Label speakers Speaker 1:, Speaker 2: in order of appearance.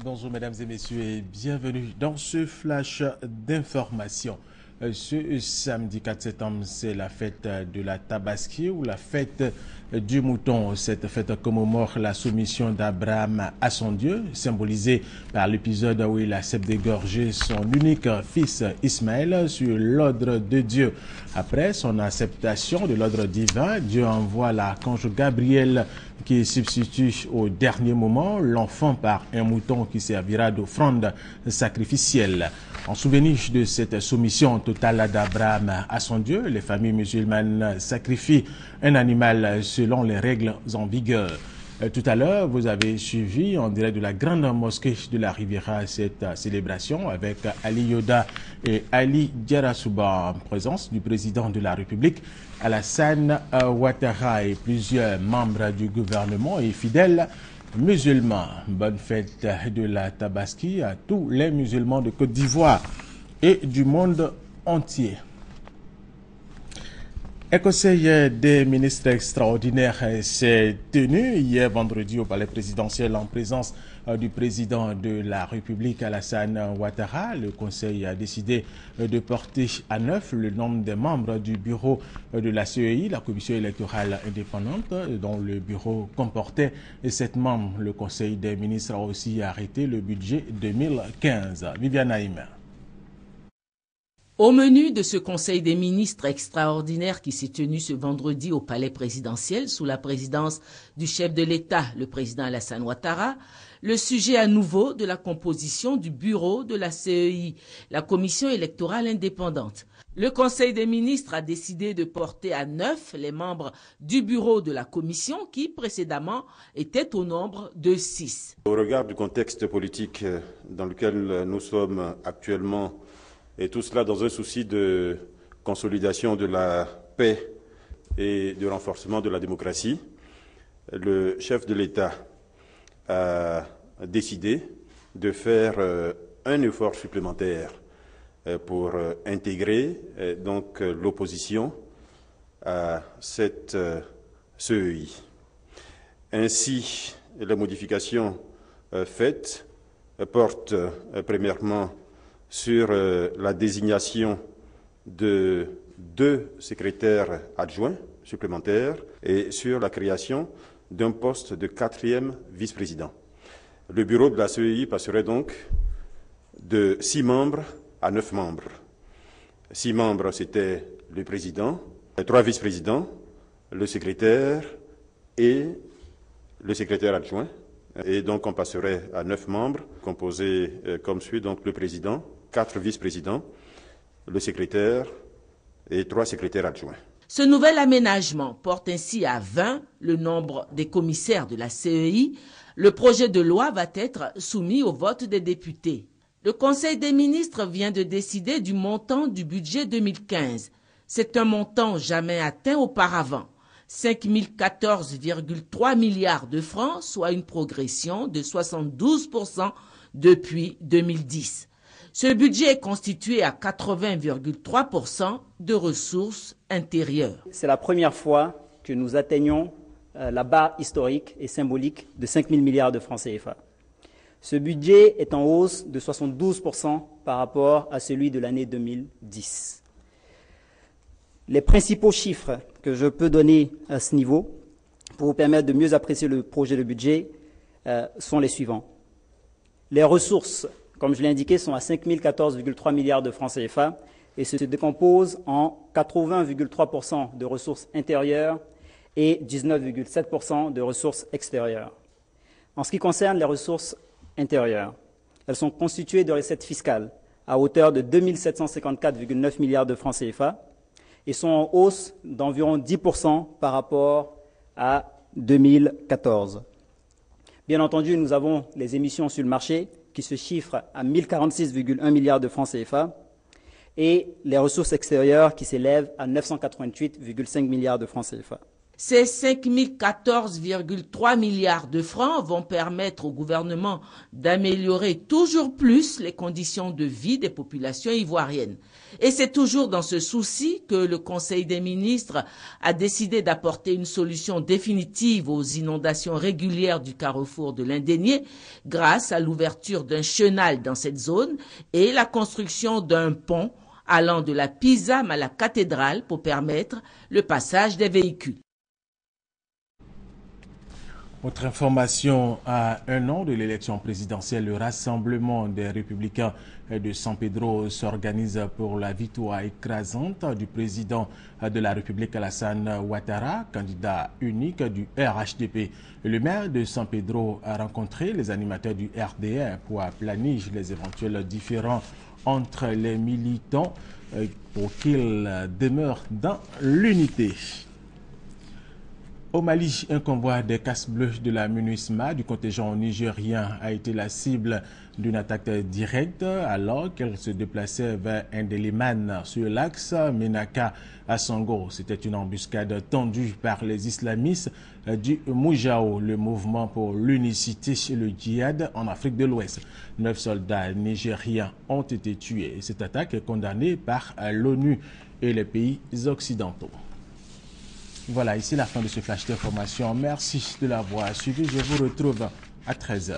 Speaker 1: Bonjour mesdames et messieurs et bienvenue dans ce flash d'information. Ce samedi 4 septembre, c'est la fête de la Tabaski ou la fête du mouton. Cette fête commémore la soumission d'Abraham à son Dieu, symbolisée par l'épisode où il accepte d'égorger son unique fils Ismaël sur l'ordre de Dieu. Après son acceptation de l'ordre divin, Dieu envoie l'archange Gabriel qui substitue au dernier moment l'enfant par un mouton qui servira d'offrande sacrificielle. En souvenir de cette soumission totale d'Abraham à son Dieu, les familles musulmanes sacrifient un animal selon les règles en vigueur. Tout à l'heure, vous avez suivi en direct de la grande mosquée de la Riviera cette célébration avec Ali Yoda et Ali Diarra-Souba en présence du président de la République, Alassane Ouattara, et plusieurs membres du gouvernement et fidèles musulmans. Bonne fête de la Tabaski à tous les musulmans de Côte d'Ivoire et du monde entier. Un conseil des ministres extraordinaire s'est tenu hier vendredi au palais présidentiel en présence du président de la République, Alassane Ouattara. Le conseil a décidé de porter à 9 le nombre des membres du bureau de la CEI, la commission électorale indépendante, dont le bureau comportait 7 membres. Le conseil des ministres a aussi arrêté le budget 2015. Viviane Haïmer.
Speaker 2: Au menu de ce conseil des ministres extraordinaire qui s'est tenu ce vendredi au palais présidentiel sous la présidence du chef de l'État, le président Alassane Ouattara, le sujet à nouveau de la composition du bureau de la CEI, la commission électorale indépendante. Le conseil des ministres a décidé de porter à 9 les membres du bureau de la commission qui précédemment étaient au nombre de 6.
Speaker 3: Au regard du contexte politique dans lequel nous sommes actuellement, et tout cela dans un souci de consolidation de la paix et de renforcement de la démocratie, le chef de l'État a décidé de faire un effort supplémentaire pour intégrer donc l'opposition à cette CEI. Ainsi, les modifications faites portent premièrement sur la désignation de 2 secrétaires adjoints supplémentaires et sur la création d'un poste de 4e vice-président. Le bureau de la CEI passerait donc de 6 membres à 9 membres. 6 membres, c'était le président, 3 vice-présidents, le secrétaire et le secrétaire adjoint. Et donc on passerait à 9 membres, composés comme suit, donc le président, 4 vice-présidents, le secrétaire et 3 secrétaires adjoints.
Speaker 2: Ce nouvel aménagement porte ainsi à 20 le nombre des commissaires de la CEI. Le projet de loi va être soumis au vote des députés. Le Conseil des ministres vient de décider du montant du budget 2015. C'est un montant jamais atteint auparavant. 5 014,3 milliards de francs, soit une progression de 72% depuis 2010. Ce budget est constitué à 80,3% de ressources intérieures.
Speaker 4: C'est la première fois que nous atteignons la barre historique et symbolique de 5 000 milliards de francs CFA. Ce budget est en hausse de 72% par rapport à celui de l'année 2010. Les principaux chiffres que je peux donner à ce niveau pour vous permettre de mieux apprécier le projet de budget sont les suivants. Les ressources, comme je l'ai indiqué, sont à 5 014,3 milliards de francs CFA et se décomposent en 80,3% de ressources intérieures et 19,7% de ressources extérieures. En ce qui concerne les ressources intérieures, elles sont constituées de recettes fiscales à hauteur de 2 754,9 milliards de francs CFA et sont en hausse d'environ 10% par rapport à 2014. Bien entendu, nous avons les émissions sur le marché qui se chiffrent à 1 046,1 milliards de francs CFA et les ressources extérieures qui s'élèvent à 988,5 milliards de francs CFA.
Speaker 2: Ces 5 014,3 milliards de francs vont permettre au gouvernement d'améliorer toujours plus les conditions de vie des populations ivoiriennes. Et c'est toujours dans ce souci que le Conseil des ministres a décidé d'apporter une solution définitive aux inondations régulières du carrefour de l'Indénié grâce à l'ouverture d'un chenal dans cette zone et la construction d'un pont allant de la Pisam à la cathédrale pour permettre le passage des véhicules.
Speaker 1: Autre information, à un an de l'élection présidentielle, le Rassemblement des Républicains de San Pedro s'organise pour la victoire écrasante du président de la République Alassane Ouattara, candidat unique du RHDP. Le maire de San Pedro a rencontré les animateurs du RDR pour aplanir les éventuels différends entre les militants pour qu'ils demeurent dans l'unité. Au Mali, un convoi des casques bleus de la MINUSMA du contingent nigérien a été la cible d'une attaque directe alors qu'elle se déplaçait vers Indeliman sur l'axe Menaka à Sango. C'était une embuscade tendue par les islamistes du Moujao, le mouvement pour l'unicité et le djihad en Afrique de l'Ouest. 9 soldats nigériens ont été tués. Cette attaque est condamnée par l'ONU et les pays occidentaux. Voilà, ici la fin de ce flash d'information. Merci de l'avoir suivi. Je vous retrouve à 13h.